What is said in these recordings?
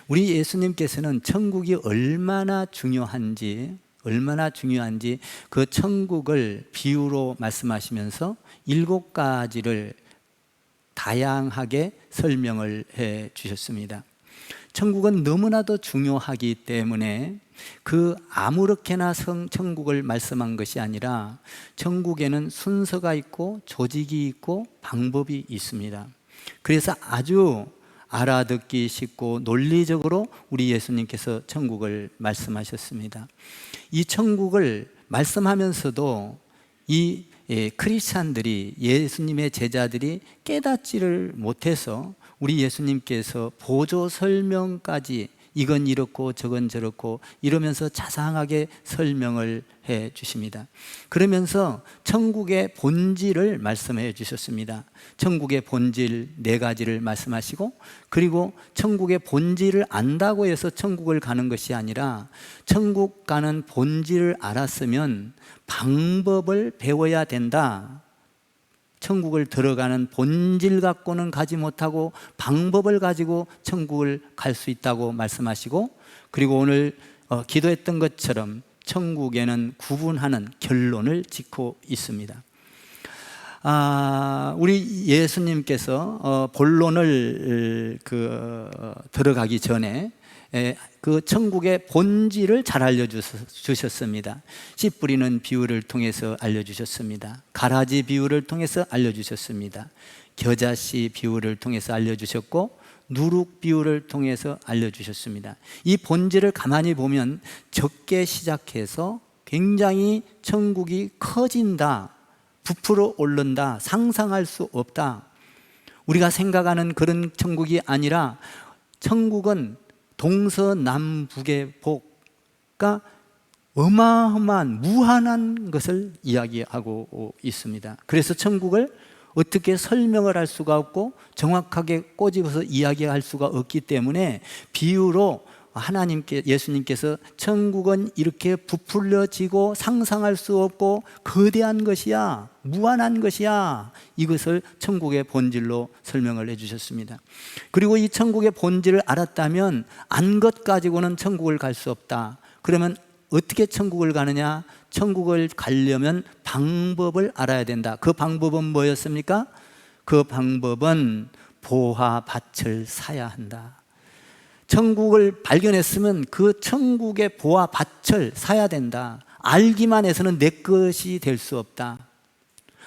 우리 예수님께서는 천국이 얼마나 중요한지 그 천국을 비유로 말씀하시면서 7가지를 다양하게 설명을 해 주셨습니다. 천국은 너무나도 중요하기 때문에 아무렇게나 천국을 말씀한 것이 아니라 천국에는 순서가 있고 조직이 있고 방법이 있습니다. 그래서 아주 알아듣기 쉽고 논리적으로 우리 예수님께서 천국을 말씀하셨습니다. 이 천국을 말씀하면서도 이 크리스찬들이, 예수님의 제자들이 깨닫지를 못해서 우리 예수님께서 보조 설명까지 이건 이렇고 저건 저렇고 이러면서 자상하게 설명을 해 주십니다. 그러면서 천국의 본질을 말씀해 주셨습니다. 천국의 본질 4가지를 말씀하시고, 그리고 천국의 본질을 안다고 해서 천국을 가는 것이 아니라 천국 가는 본질을 알았으면 방법을 배워야 된다. 천국을 들어가는 본질 갖고는 가지 못하고 방법을 가지고 천국을 갈 수 있다고 말씀하시고, 그리고 오늘 기도했던 것처럼 천국에는 구분하는 결론을 짓고 있습니다. 우리 예수님께서 본론을 들어가기 전에 그 천국의 본질을 잘 알려주셨습니다. 씨 뿌리는 비유를 통해서 알려주셨습니다. 가라지 비유를 통해서 알려주셨습니다. 겨자씨 비유를 통해서 알려주셨고, 누룩 비유를 통해서 알려주셨습니다. 이 본질을 가만히 보면 적게 시작해서 굉장히 천국이 커진다, 부풀어 오른다, 상상할 수 없다, 우리가 생각하는 그런 천국이 아니라 천국은 동서남북의 복과 어마어마한 무한한 것을 이야기하고 있습니다. 그래서 천국을 어떻게 설명을 할 수가 없고 정확하게 꼬집어서 이야기할 수가 없기 때문에 비유로 예수님께서 천국은 이렇게 부풀려지고 상상할 수 없고 거대한 것이야, 무한한 것이야, 이것을 천국의 본질로 설명을 해주셨습니다. 그리고 이 천국의 본질을 알았다면 안 것 가지고는 천국을 갈 수 없다. 그러면 어떻게 천국을 가느냐? 천국을 가려면 방법을 알아야 된다. 그 방법은 뭐였습니까? 그 방법은 보화 밭을 사야 한다. 천국을 발견했으면 그 천국의 보화 밭을 사야 된다. 알기만 해서는 내 것이 될 수 없다.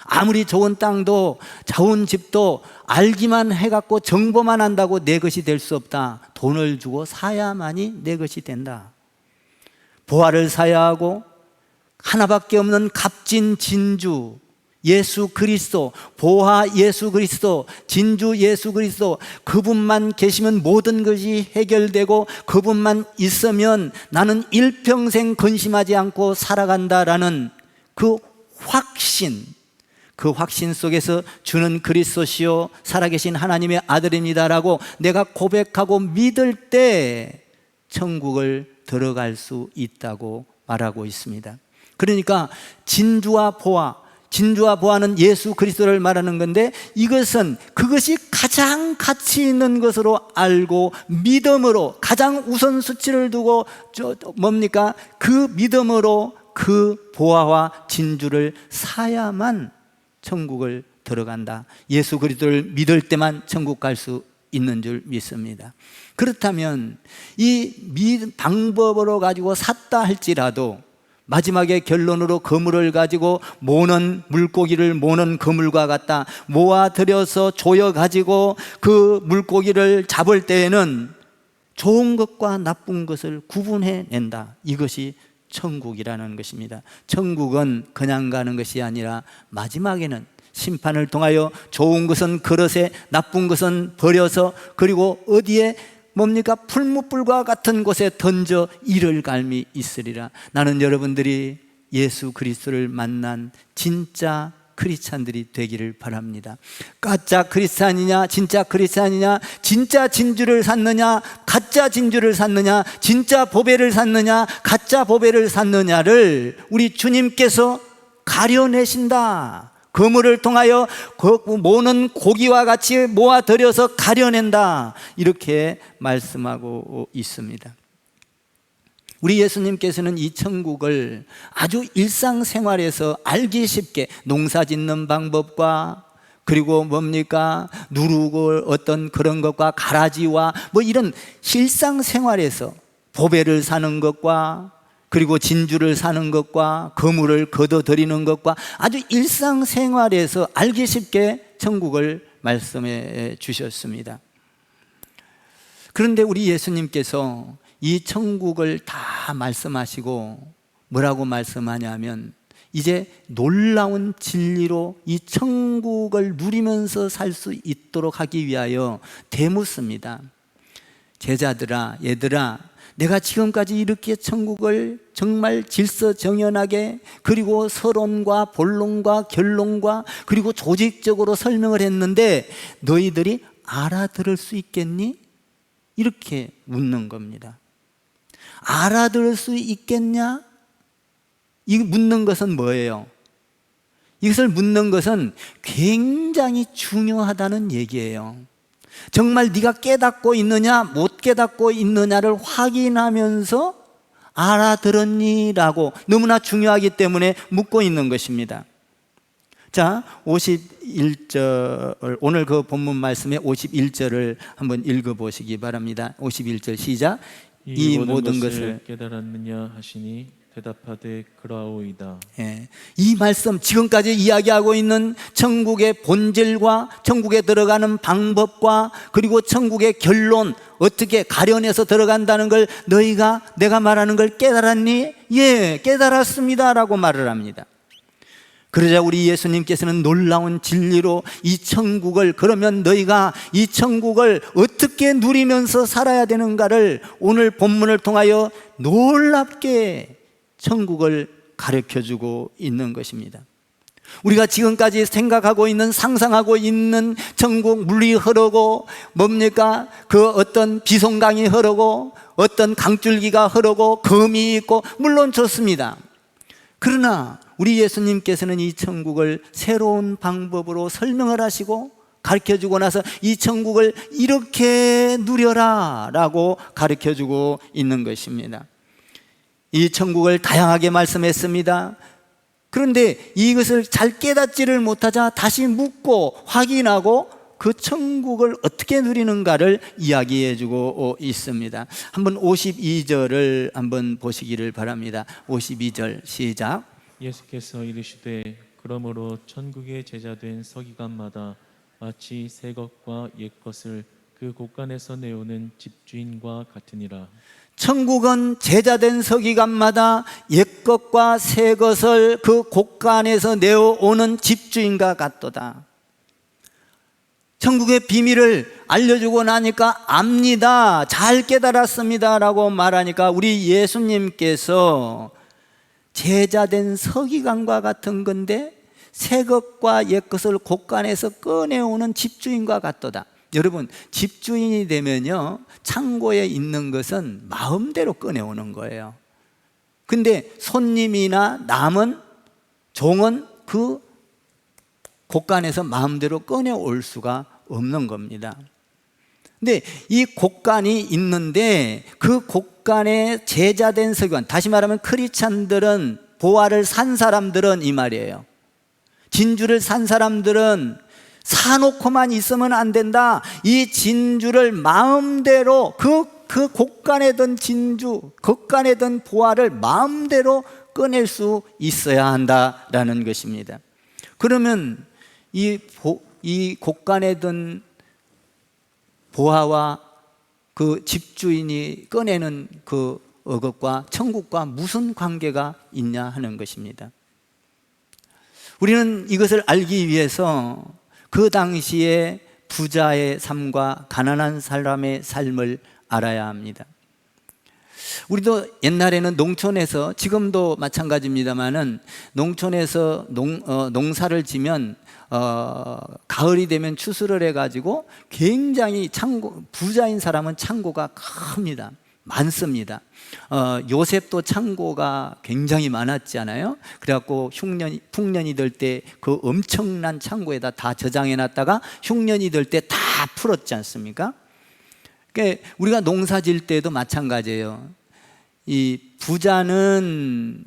아무리 좋은 땅도 좋은 집도 알기만 해갖고 정보만 한다고 내 것이 될 수 없다. 돈을 주고 사야만이 내 것이 된다. 보화를 사야 하고 하나밖에 없는 값진 진주 예수 그리스도, 보화 예수 그리스도, 진주 예수 그리스도, 그분만 계시면 모든 것이 해결되고 그분만 있으면 나는 일평생 근심하지 않고 살아간다라는 그 확신 속에서 주는 그리스도시요 살아계신 하나님의 아들입니다라고 내가 고백하고 믿을 때 천국을 들어갈 수 있다고 말하고 있습니다. 그러니까 진주와 보화는 예수 그리스도를 말하는 건데, 그것이 가장 가치 있는 것으로 알고 믿음으로 가장 우선수치를 두고 그 믿음으로 그 보화와 진주를 사야만 천국을 들어간다. 예수 그리스도를 믿을 때만 천국 갈 수 있는 줄 믿습니다. 그렇다면 이 방법으로 가지고 샀다 할지라도 마지막에 결론으로 그물을 가지고 물고기를 모는 그물과 같다. 모아들여서 조여가지고 그 물고기를 잡을 때에는 좋은 것과 나쁜 것을 구분해낸다. 이것이 천국이라는 것입니다. 천국은 그냥 가는 것이 아니라 마지막에는 심판을 통하여 좋은 것은 그릇에, 나쁜 것은 버려서, 그리고 어디에 풀무불과 같은 곳에 던져 이를 갈미 있으리라. 나는 여러분들이 예수 그리스도를 만난 진짜 크리스찬들이 되기를 바랍니다. 가짜 크리스찬이냐 진짜 크리스찬이냐, 진짜 진주를 샀느냐 가짜 진주를 샀느냐, 진짜 보배를 샀느냐 가짜 보배를 샀느냐를 우리 주님께서 가려내신다. 그물을 통하여 모는 고기와 같이 모아들여서 가려낸다, 이렇게 말씀하고 있습니다. 우리 예수님께서는 이 천국을 아주 일상생활에서 알기 쉽게 농사 짓는 방법과, 그리고 뭡니까, 누르고 어떤 그런 것과 가라지와 뭐 이런 일상생활에서 보배를 사는 것과, 그리고 진주를 사는 것과 그물을 걷어들이는 것과 아주 일상생활에서 알기 쉽게 천국을 말씀해 주셨습니다. 그런데 우리 예수님께서 이 천국을 다 말씀하시고 뭐라고 말씀하냐면, 이제 놀라운 진리로 이 천국을 누리면서 살 수 있도록 하기 위하여 대묻습니다. 제자들아, 얘들아, 내가 지금까지 이렇게 천국을 정말 질서정연하게, 그리고 서론과 본론과 결론과 그리고 조직적으로 설명을 했는데 너희들이 알아들을 수 있겠니? 이렇게 묻는 겁니다. 알아들을 수 있겠냐? 이 묻는 것은 뭐예요? 이것을 묻는 것은 굉장히 중요하다는 얘기예요. 정말 네가 깨닫고 있느냐 못 깨닫고 있느냐를 확인하면서 알아들었니? 라고 너무나 중요하기 때문에 묻고 있는 것입니다. 자, 51절, 오늘 그 본문 말씀의 51절을 한번 읽어보시기 바랍니다. 51절 시작. 이 모든 것을 깨달았느냐 하시니 대답하되 그라오이다. 예, 이 말씀, 지금까지 이야기하고 있는 천국의 본질과 천국에 들어가는 방법과 그리고 천국의 결론, 어떻게 가려내서 들어간다는 걸 너희가 내가 말하는 걸 깨달았니? 예, 깨달았습니다 라고 말을 합니다. 그러자 우리 예수님께서는 놀라운 진리로 이 천국을, 그러면 너희가 이 천국을 어떻게 누리면서 살아야 되는가를 오늘 본문을 통하여 놀랍게 천국을 가르쳐주고 있는 것입니다. 우리가 지금까지 생각하고 있는, 상상하고 있는 천국, 물이 흐르고 뭡니까? 그 어떤 비송강이 흐르고 어떤 강줄기가 흐르고 금이 있고, 물론 좋습니다. 그러나 우리 예수님께서는 이 천국을 새로운 방법으로 설명을 하시고 가르쳐주고 나서 이 천국을 이렇게 누려라 라고 가르쳐주고 있는 것입니다. 이 천국을 다양하게 말씀했습니다. 그런데 이것을 잘 깨닫지를 못하자 다시 묻고 확인하고 그 천국을 어떻게 누리는가를 이야기해 주고 있습니다. 한번 52절을 한번 보시기를 바랍니다. 52절 시작. 예수께서 이르시되 그러므로 천국의 제자된 서기관마다 마치 새 것과 옛 것을 그 곳간에서 내오는 집주인과 같으니라. 천국은 제자된 서기관마다 옛 것과 새 것을 그 곳간에서 내어오는 집주인과 같도다. 천국의 비밀을 알려주고 나니까 압니다, 잘 깨달았습니다 라고 말하니까 우리 예수님께서 제자된 서기관과 같은 건데 새 것과 옛 것을 곳간에서 꺼내오는 집주인과 같도다. 여러분, 집주인이 되면요, 창고에 있는 것은 마음대로 꺼내오는 거예요. 근데 손님이나 남은 종은 그 곳간에서 마음대로 꺼내올 수가 없는 겁니다. 근데 이 곳간이 있는데 그 곳간에 제자된 서기관, 다시 말하면 크리스찬들은, 보화를 산 사람들은 이 말이에요. 진주를 산 사람들은 사놓고만 있으면 안 된다. 이 진주를 마음대로 그 곳간에 든 진주, 곳간에 든 보화를 마음대로 꺼낼 수 있어야 한다라는 것입니다. 그러면 이 곳간에 든 보화와 그 집주인이 꺼내는 그 것과 천국과 무슨 관계가 있냐 하는 것입니다. 우리는 이것을 알기 위해서 그 당시에 부자의 삶과 가난한 사람의 삶을 알아야 합니다. 우리도 옛날에는 농촌에서, 지금도 마찬가지입니다만은 농촌에서 농사를 지면 가을이 되면 추수를 해가지고 굉장히 부자인 사람은 창고가 큽니다. 많습니다. 요셉도 창고가 굉장히 많았잖아요. 그래갖고 풍년이 될 때 그 엄청난 창고에다 다 저장해 놨다가 흉년이 될 때 다 풀었지 않습니까? 그러니까 우리가 농사 지을 때도 마찬가지예요. 이 부자는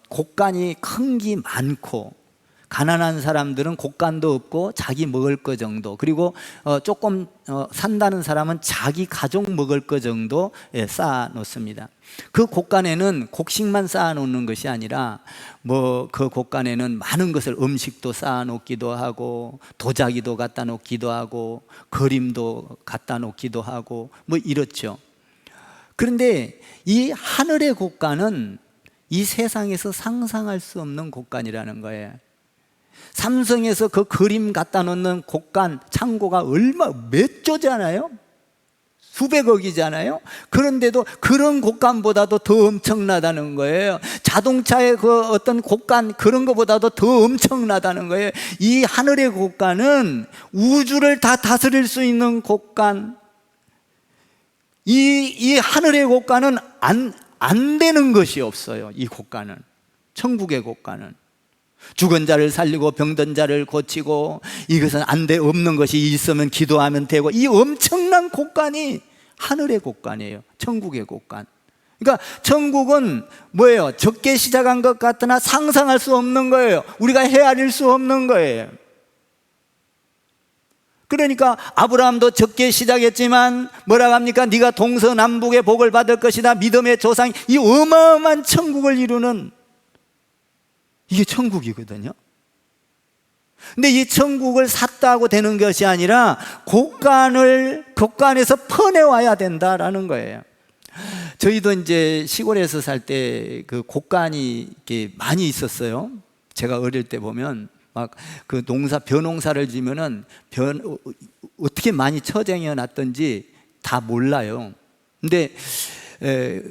곡간이 큰 게 많고, 가난한 사람들은 곡간도 없고 자기 먹을 거 정도, 그리고 조금 산다는 사람은 자기 가족 먹을 거 정도 쌓아 놓습니다. 그 곡간에는 곡식만 쌓아 놓는 것이 아니라 그 곡간에는 많은 것을, 음식도 쌓아 놓기도 하고, 도자기도 갖다 놓기도 하고, 그림도 갖다 놓기도 하고, 이렇죠. 그런데 이 하늘의 곡간은 이 세상에서 상상할 수 없는 곡간이라는 거예요. 삼성에서 그 그림 갖다 놓는 곡간, 창고가 몇 조잖아요? 수백억이잖아요? 그런데도 그런 곡간보다도 더 엄청나다는 거예요. 자동차의 그 어떤 곡간, 그런 것보다도 더 엄청나다는 거예요. 이 하늘의 곡간은 우주를 다 다스릴 수 있는 곡간. 이 하늘의 곡간은 안 되는 것이 없어요. 이 곡간은, 천국의 곡간은. 죽은 자를 살리고 병든 자를 고치고, 이것은 없는 것이 있으면 기도하면 되고, 이 엄청난 곡간이 하늘의 곡간이에요. 천국의 곡간. 그러니까 천국은 뭐예요? 적게 시작한 것 같으나 상상할 수 없는 거예요. 우리가 헤아릴 수 없는 거예요. 그러니까 아브라함도 적게 시작했지만 뭐라고 합니까? 네가 동서남북의 복을 받을 것이다. 믿음의 조상, 이 어마어마한 천국을 이루는, 이게 천국이거든요. 근데 이 천국을 샀다고 되는 것이 아니라 곡간에서 퍼내와야 된다라는 거예요. 저희도 이제 시골에서 살 때 그 곡간이 이렇게 많이 있었어요. 제가 어릴 때 보면 막 그 벼농사를 지면은 어떻게 많이 처쟁여 놨던지 다 몰라요. 근데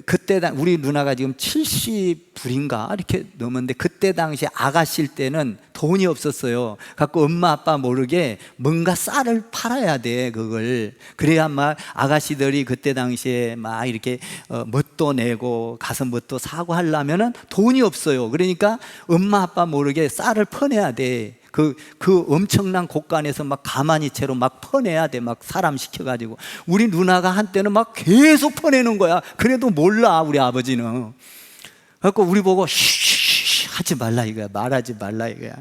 그때 우리 누나가 지금 70불인가 이렇게 넘었는데, 그때 당시 아가씨일 때는 돈이 없었어요. 갖고 엄마 아빠 모르게 뭔가 쌀을 팔아야 돼. 그걸 그래야 막 아가씨들이 그때 당시에 막 이렇게 뭣도 내고 가서 뭣도 사고 하려면은 돈이 없어요. 그러니까 엄마 아빠 모르게 쌀을 퍼내야 돼. 그 엄청난 곡간에서 막 가만히 채로 막 퍼내야 돼. 막 사람 시켜가지고. 우리 누나가 한때는 막 계속 퍼내는 거야. 그래도 몰라, 우리 아버지는. 그래갖고 우리 보고 쉬 하지 말라 이거야. 말하지 말라 이거야.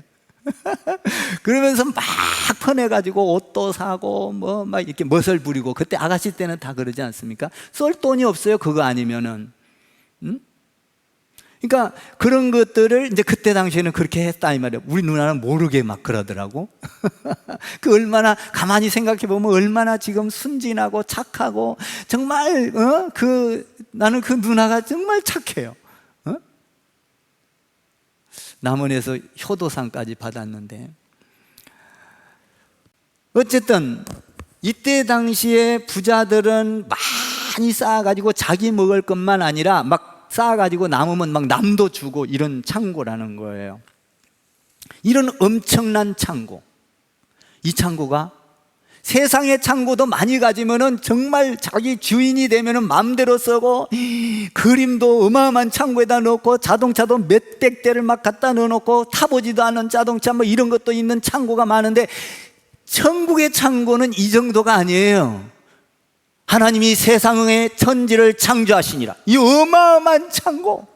그러면서 막 퍼내가지고 옷도 사고 막 이렇게 멋을 부리고. 그때 아가씨 때는 다 그러지 않습니까? 쏠 돈이 없어요, 그거 아니면은. 응? 그러니까 그런 것들을 이제 그때 당시에는 그렇게 했다 이 말이에요. 우리 누나는 모르게 막 그러더라고. 그 얼마나, 가만히 생각해 보면 얼마나 지금 순진하고 착하고, 정말 나는 그 누나가 정말 착해요. 남원에서 효도상까지 받았는데, 어쨌든 이때 당시에 부자들은 많이 쌓아가지고 자기 먹을 것만 아니라 막 쌓아가지고 남으면 막 남도 주고, 이런 창고라는 거예요. 이런 엄청난 창고. 이 창고가, 세상의 창고도 많이 가지면은 정말 자기 주인이 되면은 마음대로 쓰고, 그림도 어마어마한 창고에다 넣고, 자동차도 몇백 대를 막 갖다 넣어놓고, 타보지도 않은 자동차 뭐 이런 것도 있는 창고가 많은데, 천국의 창고는 이 정도가 아니에요. 하나님이 세상의 천지를 창조하시니라. 이 어마어마한 창고,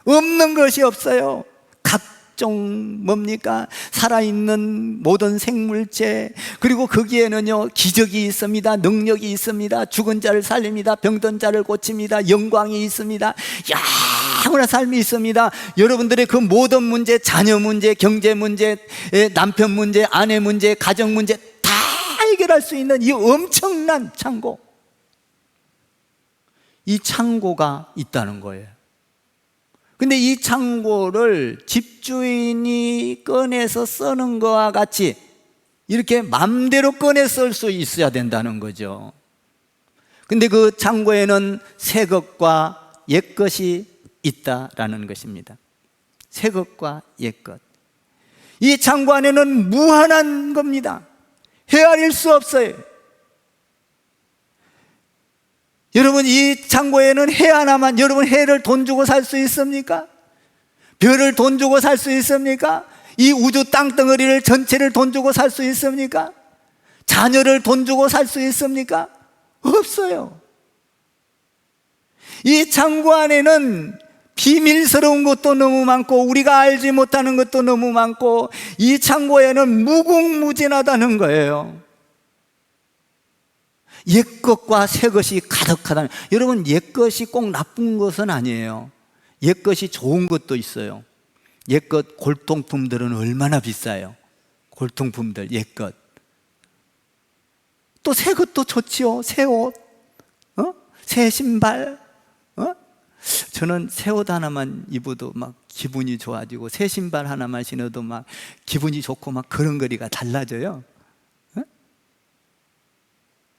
없는 것이 없어요. 각종 뭡니까? 살아있는 모든 생물체, 그리고 거기에는요 기적이 있습니다. 능력이 있습니다. 죽은 자를 살립니다. 병든 자를 고칩니다. 영광이 있습니다. 영원한 삶이 있습니다. 여러분들의 그 모든 문제, 자녀 문제, 경제 문제, 남편 문제, 아내 문제, 가정 문제 다 해결할 수 있는 이 엄청난 창고, 이 창고가 있다는 거예요. 근데 이 창고를 집주인이 꺼내서 쓰는 거와 같이 이렇게 맘대로 꺼내 쓸 수 있어야 된다는 거죠. 근데 그 창고에는 새 것과 옛 것이 있다라는 것입니다. 새 것과 옛 것. 이 창고 안에는 무한한 겁니다. 헤아릴 수 없어요. 여러분, 이 창고에는 해 하나만, 여러분 해를 돈 주고 살 수 있습니까? 별을 돈 주고 살 수 있습니까? 이 우주 땅덩어리를 전체를 돈 주고 살 수 있습니까? 자녀를 돈 주고 살 수 있습니까? 없어요. 이 창고 안에는 비밀스러운 것도 너무 많고 우리가 알지 못하는 것도 너무 많고 이 창고에는 무궁무진하다는 거예요. 옛것과 새것이 가득하다는, 여러분, 옛것이 꼭 나쁜 것은 아니에요. 옛것이 좋은 것도 있어요. 옛것 골동품들은 얼마나 비싸요. 골동품들, 옛것. 또 새 것도 좋지요. 새 옷, 새 신발. 저는 새 옷 하나만 입어도 막 기분이 좋아지고 새 신발 하나만 신어도 막 기분이 좋고 막 그런 거리가 달라져요.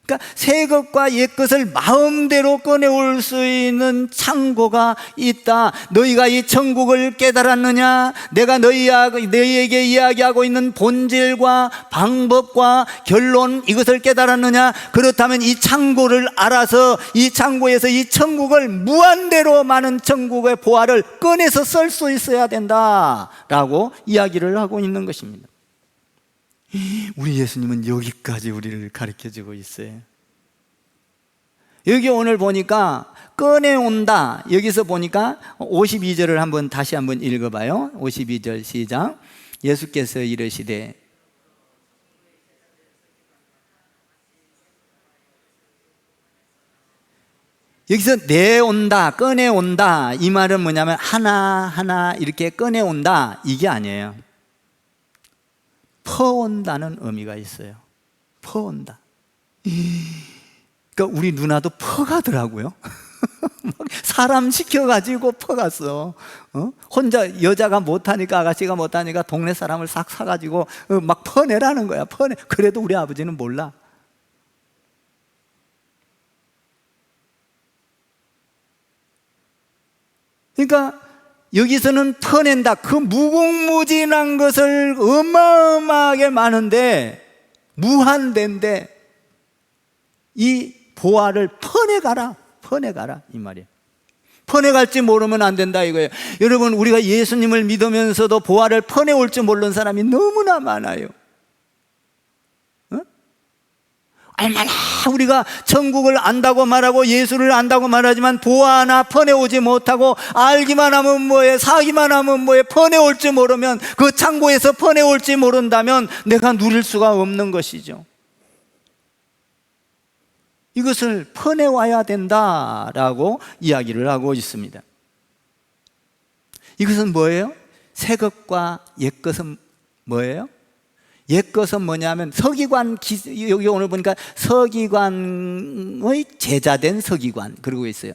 그러니까 새 것과 옛 것을 마음대로 꺼내올 수 있는 창고가 있다. 너희가 이 천국을 깨달았느냐? 내가 너희에게 이야기하고 있는 본질과 방법과 결론, 이것을 깨달았느냐? 그렇다면 이 창고를 알아서 이 창고에서 이 천국을 무한대로 많은 천국의 보화를 꺼내서 쓸 수 있어야 된다라고 이야기를 하고 있는 것입니다. 우리 예수님은 여기까지 우리를 가르쳐주고 있어요. 여기 오늘 보니까 꺼내온다, 여기서 보니까 52절을 다시 한번 읽어봐요. 52절 시작. 예수께서 이르시되 여기서 내온다, 꺼내온다, 이 말은 뭐냐면 하나하나 이렇게 꺼내온다, 이게 아니에요. 퍼온다는 의미가 있어요. 퍼온다. 그러니까 우리 누나도 퍼가더라고요. 사람 시켜가지고 퍼갔어. 혼자 여자가 못하니까, 아가씨가 못하니까 동네 사람을 싹 사가지고 막 퍼내라는 거야. 퍼내. 그래도 우리 아버지는 몰라. 그러니까 여기서는 퍼낸다, 그 무궁무진한 것을 어마어마하게 많은데, 무한대인데 이 보화를 퍼내가라 이 말이에요. 퍼내갈지 모르면 안 된다 이거예요. 여러분, 우리가 예수님을 믿으면서도 보화를 퍼내올 줄 모르는 사람이 너무나 많아요. 얼마나 우리가 천국을 안다고 말하고 예수를 안다고 말하지만 보화 하나 퍼내오지 못하고, 알기만 하면 뭐해, 사기만 하면 뭐해, 퍼내올 줄 모르면, 그 창고에서 퍼내올 줄 모른다면 내가 누릴 수가 없는 것이죠. 이것을 퍼내와야 된다라고 이야기를 하고 있습니다. 이것은 뭐예요? 새 것과 옛 것은 뭐예요? 옛 것은 뭐냐면 서기관, 여기 오늘 보니까 서기관의 제자된 서기관 그러고 있어요.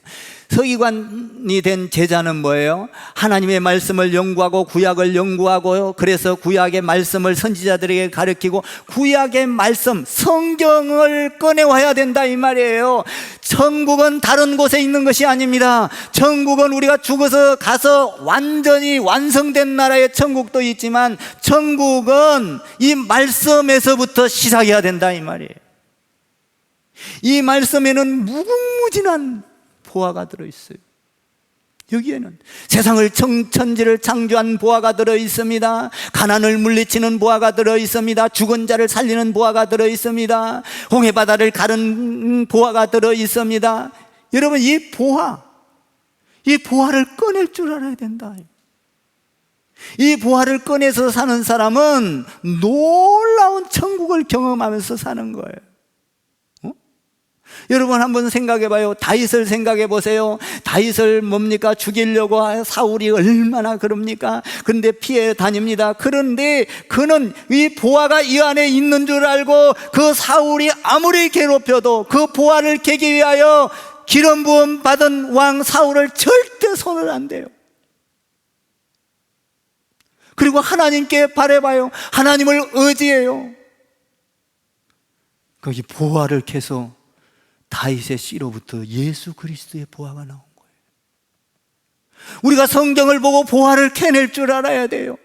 서기관이 된 제자는 뭐예요? 하나님의 말씀을 연구하고 구약을 연구하고, 그래서 구약의 말씀을 선지자들에게 가르치고 구약의 말씀, 성경을 꺼내와야 된다 이 말이에요. 천국은 다른 곳에 있는 것이 아닙니다. 천국은 우리가 죽어서 가서 완전히 완성된 나라의 천국도 있지만, 천국은 이 말씀에서부터 시작해야 된다 이 말이에요. 이 말씀에는 무궁무진한 보화가 들어있어요. 여기에는 세상을, 천지를 창조한 보화가 들어있습니다. 가난을 물리치는 보화가 들어있습니다. 죽은 자를 살리는 보화가 들어있습니다. 홍해바다를 가른 보화가 들어있습니다. 여러분, 이 보화를 꺼낼 줄 알아야 된다. 이 보화를 꺼내서 사는 사람은 놀라운 천국을 경험하면서 사는 거예요. 여러분, 한번 생각해 봐요. 다윗을 생각해 보세요. 다윗을 뭡니까? 죽이려고 사울이 얼마나 그럽니까? 그런데 피해 다닙니다. 그런데 그는 이 보화가 이 안에 있는 줄 알고, 그 사울이 아무리 괴롭혀도 그 보화를 깨기 위하여 기름 부음 받은 왕 사울을 절대 손을 안 대요. 그리고 하나님께 바라봐요. 하나님을 의지해요. 거기 보화를 캐서 다윗의 씨로부터 예수 그리스도의 보화가 나온 거예요. 우리가 성경을 보고 보화를 캐낼 줄 알아야 돼요.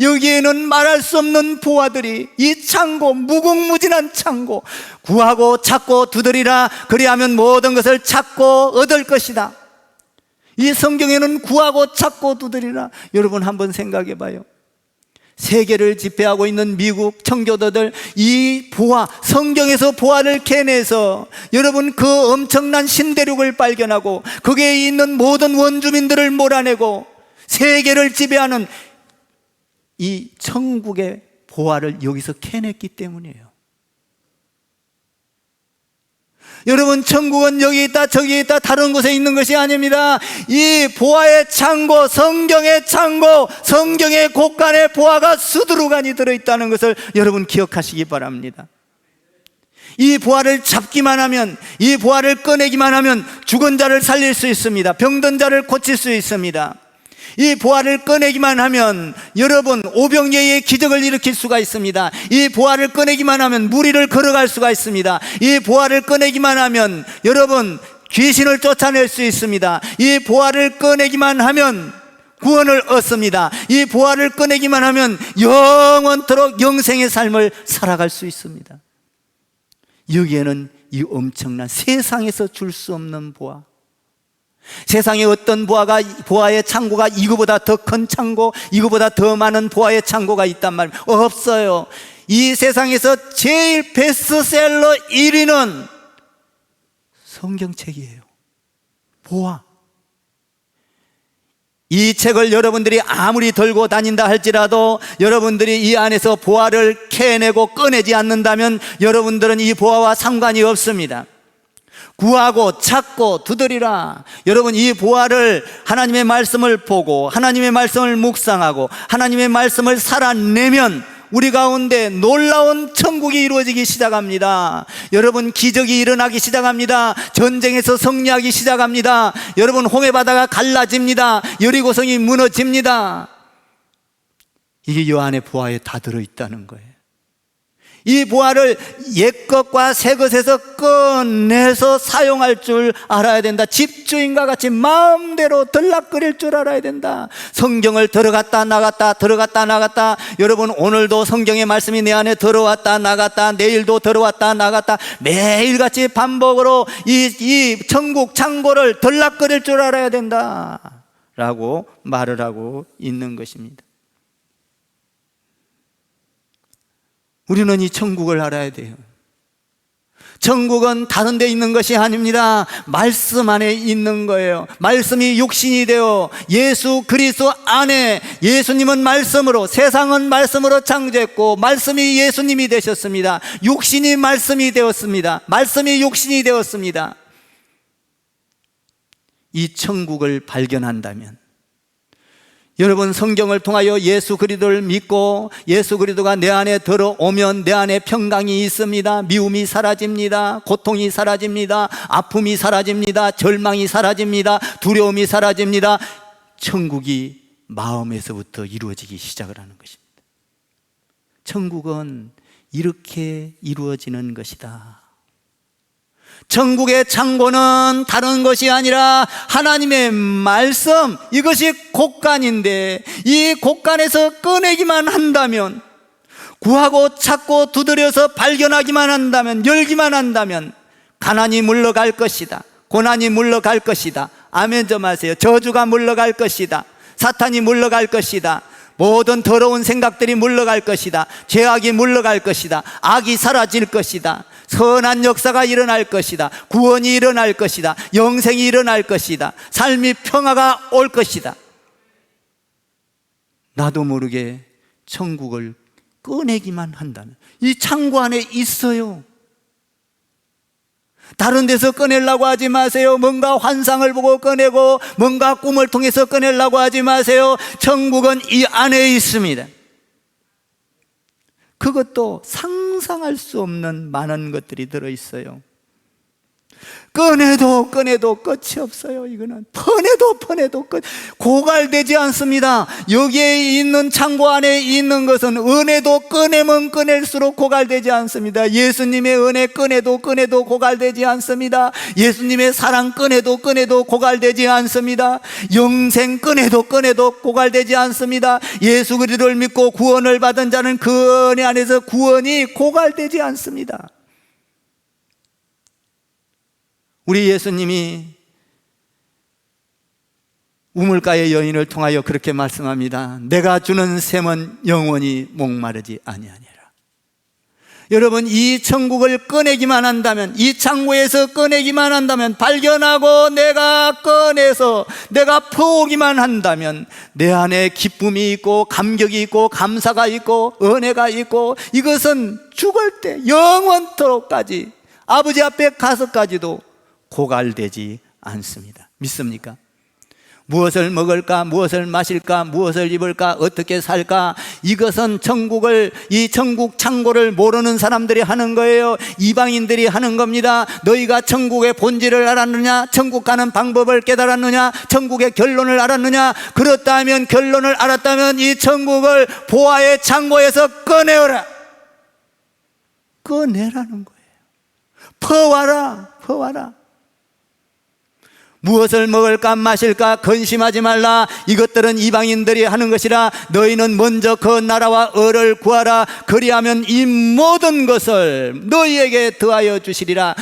여기에는 말할 수 없는 보화들이, 이 창고, 무궁무진한 창고, 구하고 찾고 두드리라 그리하면 모든 것을 찾고 얻을 것이다. 이 성경에는 구하고 찾고 두드리라. 여러분 한번 생각해 봐요. 세계를 지배하고 있는 미국 청교도들, 이 보화, 성경에서 보화를 캐내서 여러분 그 엄청난 신대륙을 발견하고 거기에 있는 모든 원주민들을 몰아내고 세계를 지배하는 이 천국의 보화를 여기서 캐냈기 때문이에요. 여러분, 천국은 여기 있다 저기 있다 다른 곳에 있는 것이 아닙니다. 이 보화의 창고, 성경의 창고, 성경의 곳간에 보화가 수두루간이 들어있다는 것을 여러분 기억하시기 바랍니다. 이 보화를 잡기만 하면, 이 보화를 꺼내기만 하면 죽은 자를 살릴 수 있습니다. 병든 자를 고칠 수 있습니다. 이 보화를 꺼내기만 하면 여러분 오병이어의 기적을 일으킬 수가 있습니다. 이 보화를 꺼내기만 하면 무리를 걸어갈 수가 있습니다. 이 보화를 꺼내기만 하면 여러분 귀신을 쫓아낼 수 있습니다. 이 보화를 꺼내기만 하면 구원을 얻습니다. 이 보화를 꺼내기만 하면 영원토록 영생의 삶을 살아갈 수 있습니다. 여기에는 이 엄청난 세상에서 줄 수 없는 보화, 세상에 어떤 보화의 창고가 이거보다 더 큰 창고, 이거보다 더 많은 보화의 창고가 있단 말입니다. 없어요. 이 세상에서 제일 베스트셀러 1위는 성경책이에요. 보화. 이 책을 여러분들이 아무리 들고 다닌다 할지라도 여러분들이 이 안에서 보화를 캐내고 꺼내지 않는다면 여러분들은 이 보화와 상관이 없습니다. 구하고 찾고 두드리라. 여러분, 이 보화를 하나님의 말씀을 보고 하나님의 말씀을 묵상하고 하나님의 말씀을 살아내면 우리 가운데 놀라운 천국이 이루어지기 시작합니다. 여러분, 기적이 일어나기 시작합니다. 전쟁에서 승리하기 시작합니다. 여러분, 홍해바다가 갈라집니다. 여리고성이 무너집니다. 이게 이 안에 보화에 다 들어있다는 거예요. 이 보화를 옛것과 새것에서 꺼내서 사용할 줄 알아야 된다. 집주인과 같이 마음대로 들락거릴 줄 알아야 된다. 성경을 들어갔다 나갔다 들어갔다 나갔다. 여러분, 오늘도 성경의 말씀이 내 안에 들어왔다 나갔다, 내일도 들어왔다 나갔다, 매일같이 반복으로 이 천국 창고를 들락거릴 줄 알아야 된다 라고 말을 하고 있는 것입니다. 우리는 이 천국을 알아야 돼요. 천국은 다른 데 있는 것이 아닙니다. 말씀 안에 있는 거예요. 말씀이 육신이 되어 예수 그리스도 안에, 예수님은 말씀으로, 세상은 말씀으로 창조했고 말씀이 예수님이 되셨습니다. 육신이 말씀이 되었습니다. 말씀이 육신이 되었습니다. 이 천국을 발견한다면 여러분, 성경을 통하여 예수 그리스도를 믿고 예수 그리스도가 내 안에 들어오면 내 안에 평강이 있습니다. 미움이 사라집니다. 고통이 사라집니다. 아픔이 사라집니다. 절망이 사라집니다. 두려움이 사라집니다. 천국이 마음에서부터 이루어지기 시작을 하는 것입니다. 천국은 이렇게 이루어지는 것이다. 천국의 창고는 다른 것이 아니라 하나님의 말씀, 이것이 곳간인데 이 곳간에서 꺼내기만 한다면, 구하고 찾고 두드려서 발견하기만 한다면, 열기만 한다면 가난이 물러갈 것이다. 고난이 물러갈 것이다. 아멘 좀 하세요. 저주가 물러갈 것이다. 사탄이 물러갈 것이다. 모든 더러운 생각들이 물러갈 것이다. 죄악이 물러갈 것이다. 악이 사라질 것이다. 선한 역사가 일어날 것이다. 구원이 일어날 것이다. 영생이 일어날 것이다. 삶이 평화가 올 것이다. 나도 모르게 천국을 꺼내기만 한다는, 이 창고 안에 있어요. 다른 데서 꺼내려고 하지 마세요. 뭔가 환상을 보고 꺼내고 뭔가 꿈을 통해서 꺼내려고 하지 마세요. 천국은 이 안에 있습니다. 그것도 상상할 수 없는 많은 것들이 들어있어요. 꺼내도 끝이 없어요. 이거는 퍼내도 끝, 고갈되지 않습니다. 여기에 있는 창고 안에 있는 것은 은혜도 꺼내면 꺼낼수록 고갈되지 않습니다. 예수님의 은혜 꺼내도 고갈되지 않습니다. 예수님의 사랑 꺼내도 고갈되지 않습니다. 영생 꺼내도 고갈되지 않습니다. 예수 그리스도를 믿고 구원을 받은 자는 그 은혜 안에서 구원이 고갈되지 않습니다. 우리 예수님이 우물가의 여인을 통하여 그렇게 말씀합니다. 내가 주는 샘은 영원히 목마르지 아니하니라. 여러분, 이 천국을 꺼내기만 한다면, 이 창고에서 꺼내기만 한다면, 발견하고 내가 꺼내서 내가 퍼오기만 한다면 내 안에 기쁨이 있고 감격이 있고 감사가 있고 은혜가 있고, 이것은 죽을 때 영원토록까지 아버지 앞에 가서까지도 고갈되지 않습니다. 믿습니까? 무엇을 먹을까, 무엇을 마실까, 무엇을 입을까, 어떻게 살까, 이것은 이 천국 창고를 모르는 사람들이 하는 거예요. 이방인들이 하는 겁니다. 너희가 천국의 본질을 알았느냐? 천국 가는 방법을 깨달았느냐? 천국의 결론을 알았느냐? 그렇다면, 결론을 알았다면 이 천국을 보아의 창고에서 꺼내어라. 꺼내라는 거예요. 퍼와라. 무엇을 먹을까 마실까 근심하지 말라. 이것들은 이방인들이 하는 것이라. 너희는 먼저 그 나라와 의를 구하라. 그리하면 이 모든 것을 너희에게 더하여 주시리라.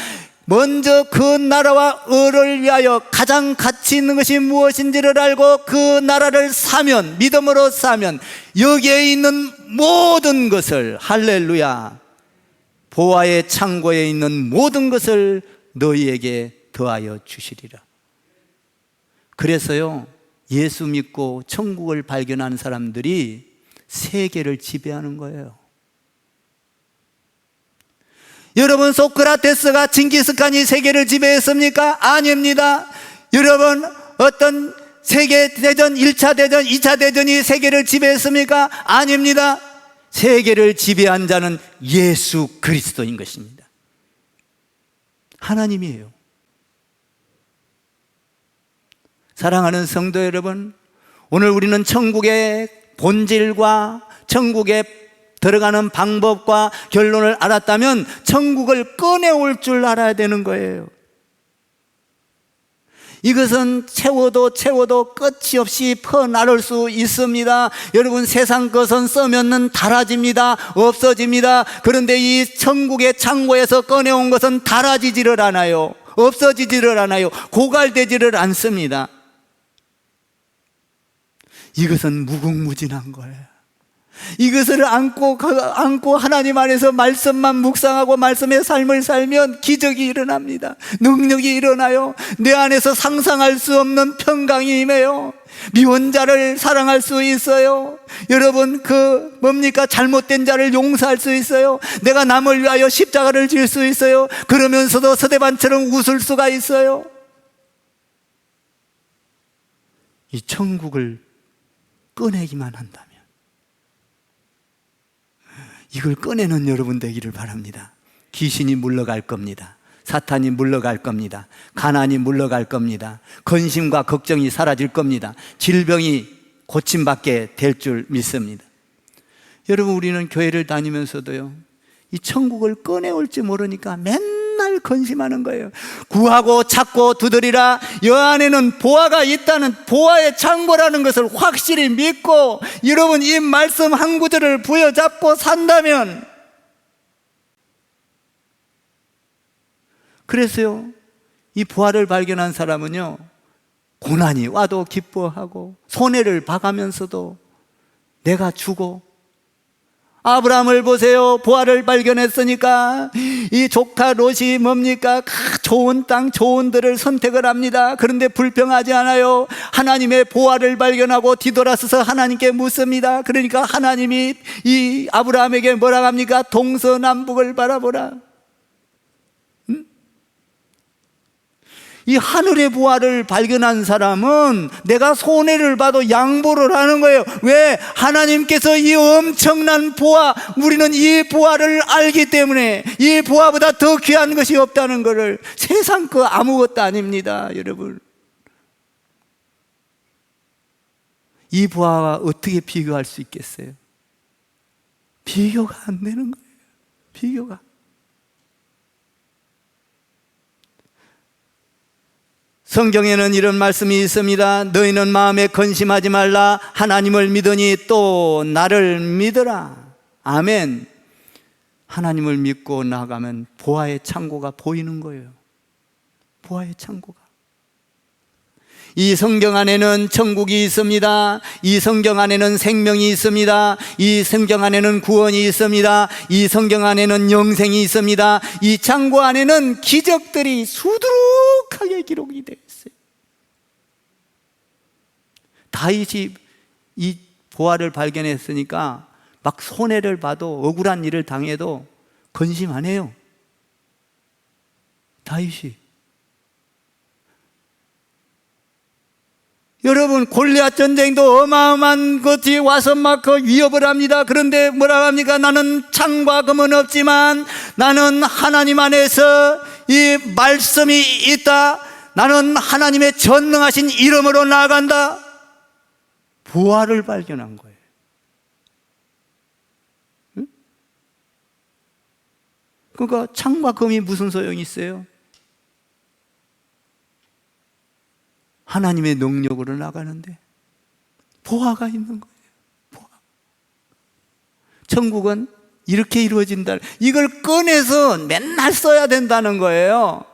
먼저 그 나라와 의를 위하여 가장 가치 있는 것이 무엇인지를 알고 그 나라를 사면, 믿음으로 사면 여기에 있는 모든 것을, 할렐루야, 보아의 창고에 있는 모든 것을 너희에게 더하여 주시리라. 그래서요, 예수 믿고 천국을 발견한 사람들이 세계를 지배하는 거예요. 여러분, 소크라테스가 징기스칸이 세계를 지배했습니까? 아닙니다. 여러분, 어떤 세계대전, 1차 대전, 2차 대전이 세계를 지배했습니까? 아닙니다. 세계를 지배한 자는 예수 그리스도인 것입니다. 하나님이에요. 사랑하는 성도 여러분, 오늘 우리는 천국의 본질과 천국에 들어가는 방법과 결론을 알았다면 천국을 꺼내올 줄 알아야 되는 거예요. 이것은 채워도 끝이 없이 퍼나를 수 있습니다. 여러분, 세상 것은 써면은 닳아집니다. 없어집니다. 그런데 이 천국의 창고에서 꺼내온 것은 닳아지지를 않아요. 없어지지를 않아요. 고갈되지를 않습니다. 이것은 무궁무진한 거예요. 이것을 안고 하나님 안에서 말씀만 묵상하고 말씀의 삶을 살면 기적이 일어납니다. 능력이 일어나요. 내 안에서 상상할 수 없는 평강이 임해요. 미운 자를 사랑할 수 있어요. 여러분, 잘못된 자를 용서할 수 있어요. 내가 남을 위하여 십자가를 질 수 있어요. 그러면서도 서대반처럼 웃을 수가 있어요. 이 천국을 꺼내기만 한다면, 이걸 꺼내는 여러분 되기를 바랍니다. 귀신이 물러갈 겁니다. 사탄이 물러갈 겁니다. 가난이 물러갈 겁니다. 근심과 걱정이 사라질 겁니다. 질병이 고침받게 될 줄 믿습니다. 여러분, 우리는 교회를 다니면서도요, 이 천국을 꺼내올지 모르니까 맨날 근심하는 거예요. 구하고 찾고 두드리라. 여 안에는 보화가 있다는, 보화의 창고라는 것을 확실히 믿고 여러분, 이 말씀 한 구절을 부여잡고 산다면, 그래서요, 이 보화를 발견한 사람은요, 고난이 와도 기뻐하고 손해를 봐가면서도 내가 주고, 아브라함을 보세요. 보화를 발견했으니까 이 조카 롯이 뭡니까? 좋은 땅, 좋은 들을 선택을 합니다. 그런데 불평하지 않아요. 하나님의 보화를 발견하고 뒤돌아서서 하나님께 묻습니다. 그러니까 하나님이 이 아브라함에게 뭐라 합니까? 동서남북을 바라보라. 이 하늘의 보화를 발견한 사람은 내가 손해를 봐도 양보를 하는 거예요. 왜? 하나님께서 이 엄청난 보화, 우리는 이 보화를 알기 때문에 이 보화보다 더 귀한 것이 없다는 것을, 세상 그 아무것도 아닙니다, 여러분. 이 보화와 어떻게 비교할 수 있겠어요? 비교가 안 되는 거예요. 비교가. 성경에는 이런 말씀이 있습니다. 너희는 마음에 근심하지 말라. 하나님을 믿으니 또 나를 믿으라. 아멘. 하나님을 믿고 나가면 보화의 창고가 보이는 거예요. 보화의 창고가. 이 성경 안에는 천국이 있습니다. 이 성경 안에는 생명이 있습니다. 이 성경 안에는 구원이 있습니다. 이 성경 안에는 영생이 있습니다. 이 창고 안에는 기적들이 수두룩하게 기록이 되어 있어요. 다윗이 이 보화를 발견했으니까 막 손해를 봐도, 억울한 일을 당해도 근심 안 해요. 다윗이. 여러분, 골리앗 전쟁도 어마어마한 것이 와서 막 그 위협을 합니다. 그런데 뭐라고 합니까? 나는 창과 금은 없지만 나는 하나님 안에서 이 말씀이 있다. 나는 하나님의 전능하신 이름으로 나아간다. 부활을 발견한 거예요. 응? 그러니까 창과 금이 무슨 소용이 있어요? 하나님의 능력으로 나가는데 보화가 있는 거예요. 보화. 천국은 이렇게 이루어진다. 이걸 꺼내서 맨날 써야 된다는 거예요.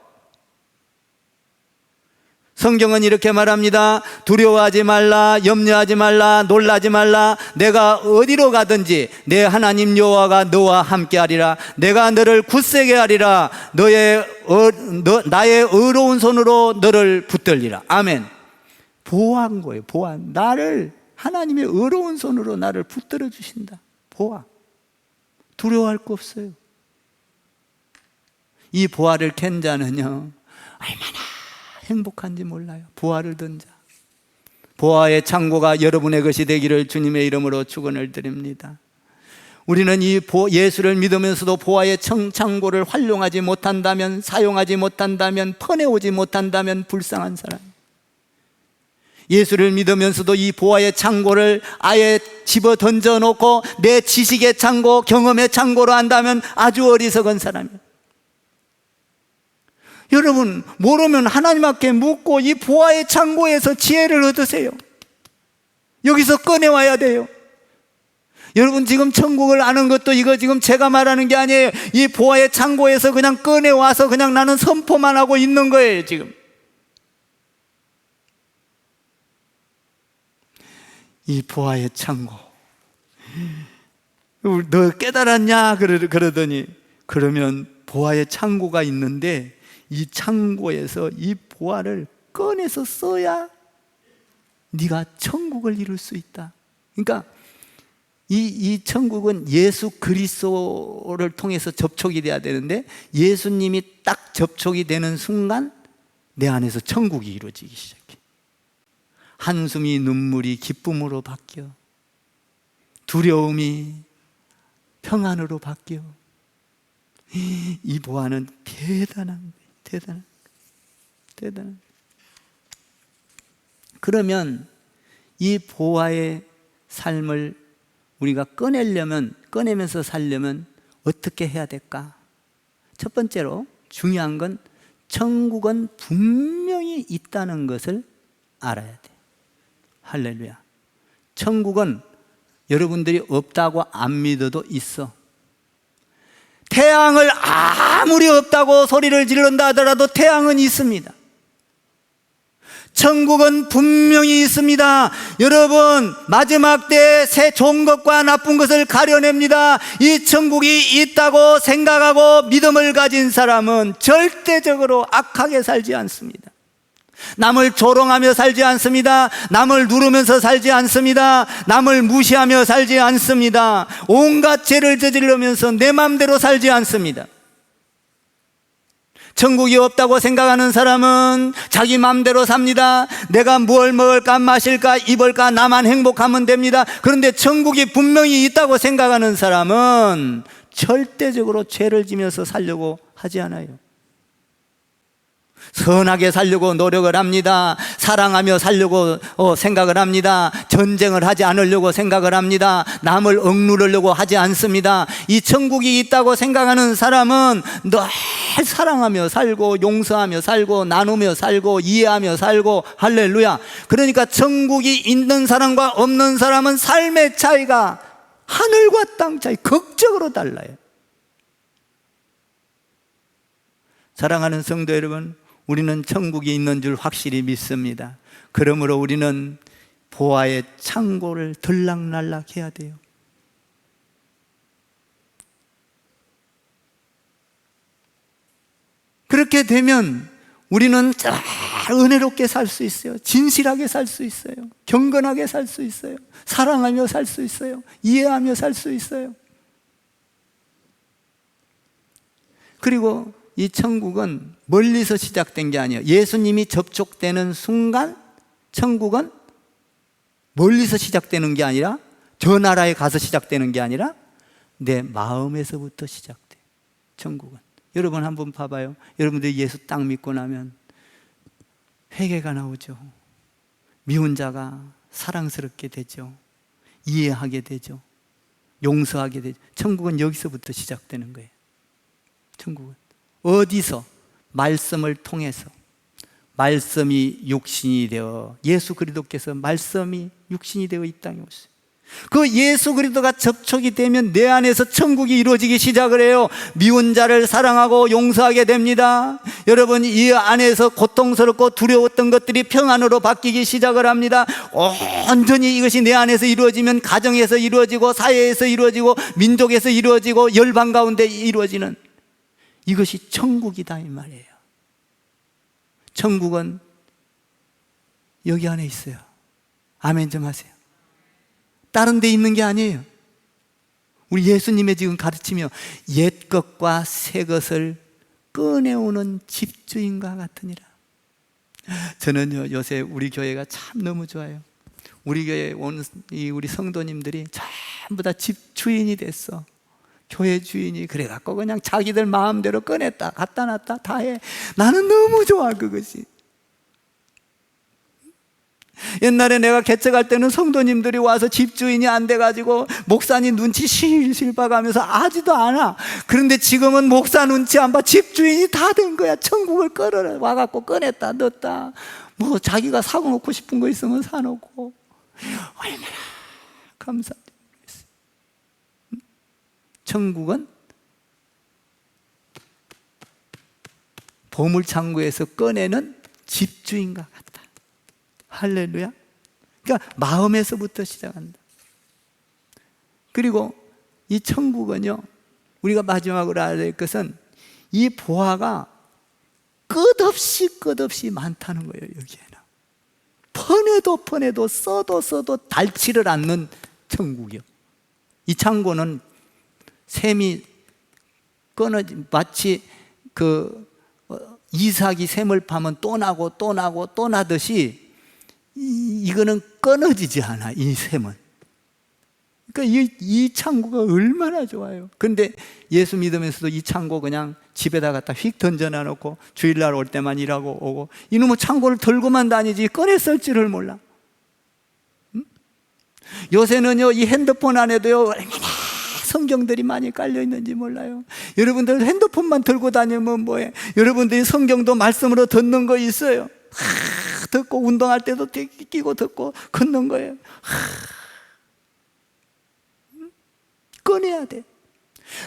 성경은 이렇게 말합니다. 두려워하지 말라, 염려하지 말라, 놀라지 말라. 내가 어디로 가든지 내 하나님 여호와가 너와 함께하리라. 내가 너를 굳세게 하리라. 나의 의로운 손으로 너를 붙들리라. 아멘. 보호한 거예요. 보호. 나를, 하나님의 의로운 손으로 나를 붙들어 주신다. 보호. 두려워할 거 없어요. 이 보화를 캔 자는요, 얼마나 행복한지 몰라요. 보화를 든 자. 보화의 창고가 여러분의 것이 되기를 주님의 이름으로 축원을 드립니다. 우리는 이 예수를 믿으면서도 보화의 창고를 활용하지 못한다면, 사용하지 못한다면, 퍼내오지 못한다면 불쌍한 사람. 예수를 믿으면서도 이 보화의 창고를 아예 집어 던져놓고 내 지식의 창고, 경험의 창고로 한다면 아주 어리석은 사람이에요. 여러분, 모르면 하나님께 묻고 이 보화의 창고에서 지혜를 얻으세요. 여기서 꺼내와야 돼요. 여러분, 지금 천국을 아는 것도 이거 지금 제가 말하는 게 아니에요. 이 보화의 창고에서 그냥 꺼내와서 그냥 나는 선포만 하고 있는 거예요, 지금. 이 보화의 창고. 너 깨달았냐? 그러더니, 그러면 보화의 창고가 있는데 이 창고에서 이 보화를 꺼내서 써야 네가 천국을 이룰 수 있다. 그러니까 이 천국은 예수 그리스도를 통해서 접촉이 돼야 되는데, 예수님이 딱 접촉이 되는 순간 내 안에서 천국이 이루어지기 시작해. 한숨이 눈물이 기쁨으로 바뀌어, 두려움이 평안으로 바뀌어. 이 보화는 대단한. 그러면 이 보화의 삶을 우리가 꺼내면서 살려면 어떻게 해야 될까? 첫 번째로 중요한 건 천국은 분명히 있다는 것을 알아야 돼. 할렐루야. 천국은 여러분들이 없다고 안 믿어도 있어. 태양을 아무리 없다고 소리를 지른다 하더라도 태양은 있습니다. 천국은 분명히 있습니다. 여러분, 마지막 때에 좋은 것과 나쁜 것을 가려냅니다. 이 천국이 있다고 생각하고 믿음을 가진 사람은 절대적으로 악하게 살지 않습니다. 남을 조롱하며 살지 않습니다. 남을 누르면서 살지 않습니다. 남을 무시하며 살지 않습니다. 온갖 죄를 저지르면서 내 마음대로 살지 않습니다. 천국이 없다고 생각하는 사람은 자기 마음대로 삽니다. 내가 뭘 먹을까 마실까 입을까 나만 행복하면 됩니다. 그런데 천국이 분명히 있다고 생각하는 사람은 절대적으로 죄를 지면서 살려고 하지 않아요. 선하게 살려고 노력을 합니다. 사랑하며 살려고 생각을 합니다. 전쟁을 하지 않으려고 생각을 합니다. 남을 억누르려고 하지 않습니다. 이 천국이 있다고 생각하는 사람은 늘 사랑하며 살고 용서하며 살고 나누며 살고 이해하며 살고 할렐루야. 그러니까 천국이 있는 사람과 없는 사람은 삶의 차이가 하늘과 땅 차이 극적으로 달라요. 사랑하는 성도 여러분, 우리는 천국이 있는 줄 확실히 믿습니다. 그러므로 우리는 보화의 창고를 들락날락 해야 돼요. 그렇게 되면 우리는 잘 은혜롭게 살 수 있어요. 진실하게 살 수 있어요. 경건하게 살 수 있어요. 사랑하며 살 수 있어요. 이해하며 살 수 있어요. 그리고 이 천국은 멀리서 시작된 게 아니에요. 예수님이 접촉되는 순간 천국은 멀리서 시작되는 게 아니라, 저 나라에 가서 시작되는 게 아니라 내 마음에서부터 시작돼요. 천국은. 여러분 한번 봐봐요. 여러분들이 예수 딱 믿고 나면 회개가 나오죠. 미운 자가 사랑스럽게 되죠. 이해하게 되죠. 용서하게 되죠. 천국은 여기서부터 시작되는 거예요. 천국은 어디서? 말씀을 통해서. 말씀이 육신이 되어, 예수 그리스도께서 말씀이 육신이 되어 이 땅에 오셨어요. 그 예수 그리스도가 접촉이 되면 내 안에서 천국이 이루어지기 시작을 해요. 미운 자를 사랑하고 용서하게 됩니다. 여러분, 이 안에서 고통스럽고 두려웠던 것들이 평안으로 바뀌기 시작을 합니다. 온전히 이것이 내 안에서 이루어지면 가정에서 이루어지고 사회에서 이루어지고 민족에서 이루어지고 열방 가운데 이루어지는, 이것이 천국이다 이 말이에요. 천국은 여기 안에 있어요. 아멘 좀 하세요. 다른 데 있는 게 아니에요. 우리 예수님의 지금 가르치며 옛 것과 새 것을 꺼내오는 집주인과 같으니라. 저는요, 요새 우리 교회가 참 너무 좋아요. 우리 교회에 온 우리 성도님들이 전부 다 집주인이 됐어. 교회 주인이. 그래갖고 그냥 자기들 마음대로 꺼냈다 갖다 놨다 다 해. 나는 너무 좋아 그것이. 옛날에 내가 개척할 때는 성도님들이 와서 집주인이 안 돼가지고 목사님 눈치 실실 봐가면서 아지도 않아. 그런데 지금은 목사 눈치 안 봐. 집주인이 다 된 거야. 천국을 끌어 와갖고 꺼냈다 넣었다. 뭐 자기가 사고 놓고 싶은 거 있으면 사놓고. 얼마나 감사드리겠어요. 천국은 보물창고에서 꺼내는 집주인과 같다. 할렐루야. 그러니까 마음에서부터 시작한다. 그리고 이 천국은요, 우리가 마지막으로 알아야 될 것은 이 보화가 끝없이 많다는 거예요. 여기에는 퍼내도 써도 닳지를 않는 천국이요. 이 창고는 샘이 끊어지, 마치 이삭이 샘을 파면 또 나고 또 나듯이 이거는 끊어지지 않아. 이 샘은. 그러니까 이 창고가 얼마나 좋아요. 그런데 예수 믿으면서도 이 창고 그냥 집에다 갖다 휙 던져놔 놓고 주일날 올 때만 일하고 오고, 이놈의 창고를 들고만 다니지 꺼내 쓸 줄을 몰라. 요새는요, 이 핸드폰 안에도요 얼마나 성경들이 많이 깔려 있는지 몰라요. 여러분들 핸드폰만 들고 다니면 뭐해? 여러분들이 성경도 말씀으로 듣는 거 있어요. 듣고 운동할 때도 끼고 듣고 걷는 거예요. 꺼내야 돼.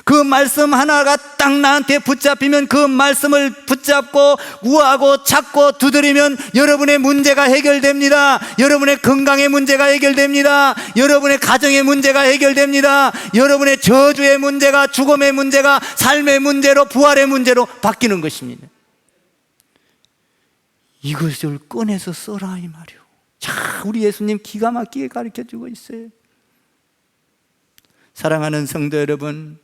그 말씀 하나가 딱 나한테 붙잡히면 그 말씀을 붙잡고 우하고 찾고 두드리면 여러분의 문제가 해결됩니다. 여러분의 건강의 문제가 해결됩니다. 여러분의 가정의 문제가 해결됩니다. 여러분의 저주의 문제가, 죽음의 문제가 삶의 문제로, 부활의 문제로 바뀌는 것입니다. 이것을 꺼내서 써라 이 말이요. 자, 우리 예수님 기가 막히게 가르쳐주고 있어요. 사랑하는 성도 여러분,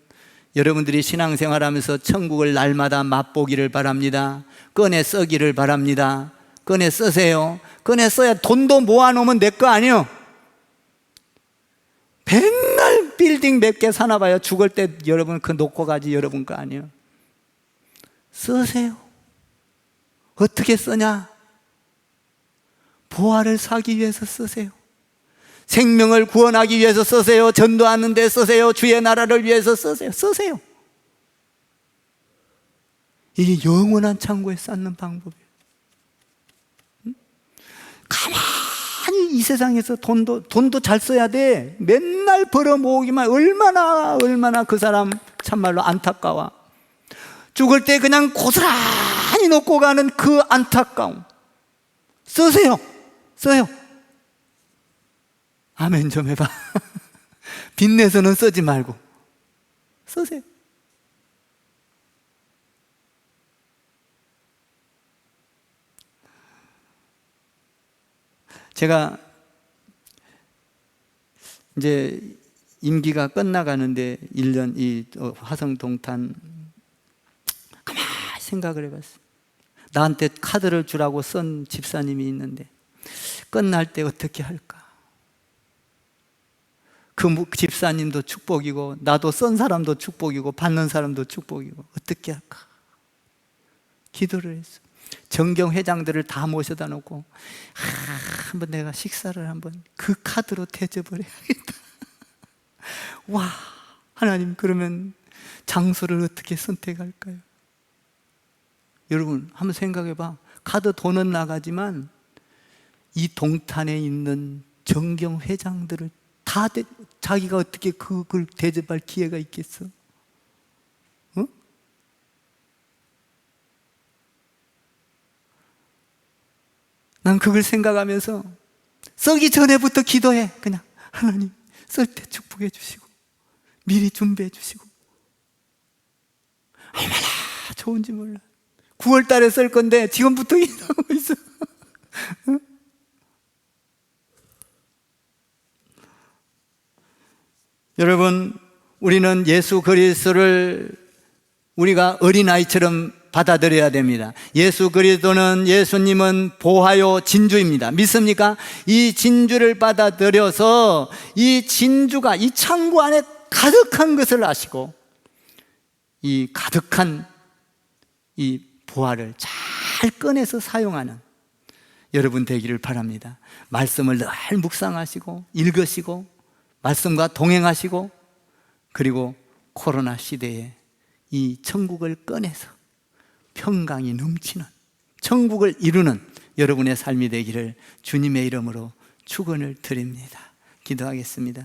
여러분들이 신앙생활하면서 천국을 날마다 맛보기를 바랍니다. 꺼내 쓰기를 바랍니다. 꺼내 쓰세요. 꺼내 써야 돈도 모아놓으면 내 거 아니에요. 맨날 빌딩 몇 개 사놔봐요. 죽을 때 여러분 그 놓고 가지 여러분 거 아니에요. 쓰세요. 어떻게 쓰냐? 보화를 사기 위해서 쓰세요. 생명을 구원하기 위해서 쓰세요. 전도하는 데 쓰세요. 주의 나라를 위해서 쓰세요. 쓰세요. 이게 영원한 창고에 쌓는 방법이에요. 가만히 이 세상에서 돈도 잘 써야 돼. 맨날 벌어 모으기만 얼마나 그 사람 참말로 안타까워. 죽을 때 그냥 고스란히 놓고 가는 그 안타까움. 쓰세요. 써요. 아멘 좀 해봐. 빚내서는 쓰지 말고 쓰세요. 제가 이제 임기가 끝나가는데 1년 이 화성동탄 가만히 생각을 해봤어요. 나한테 카드를 주라고 쓴 집사님이 있는데 끝날 때 어떻게 할까? 그 집사님도 축복이고 나도 쓴 사람도 축복이고 받는 사람도 축복이고 어떻게 할까? 기도를 했어. 정경 회장들을 다 모셔다 놓고 한번 내가 식사를 한번 그 카드로 대접을 해야겠다. 와, 하나님 그러면 장소를 어떻게 선택할까요? 여러분 한번 생각해 봐. 카드 돈은 나가지만 이 동탄에 있는 정경 회장들을 다 자기가 어떻게 그걸 대접할 기회가 있겠어? 어? 난 그걸 생각하면서 쓰기 전에부터 기도해. 그냥 하나님 쓸 때 축복해 주시고 미리 준비해 주시고. 얼마나 좋은지 몰라. 9월 달에 쓸 건데 지금부터 기도하고 있어. 어? 여러분, 우리는 예수 그리스도를 우리가 어린아이처럼 받아들여야 됩니다. 예수 그리스도는, 예수님은 보화요 진주입니다. 믿습니까? 이 진주를 받아들여서 이 진주가 이 창고 안에 가득한 것을 아시고 이 가득한 이 보화를 잘 꺼내서 사용하는 여러분 되기를 바랍니다. 말씀을 늘 묵상하시고 읽으시고 말씀과 동행하시고 그리고 코로나 시대에 이 천국을 꺼내서 평강이 넘치는 천국을 이루는 여러분의 삶이 되기를 주님의 이름으로 축원을 드립니다. 기도하겠습니다.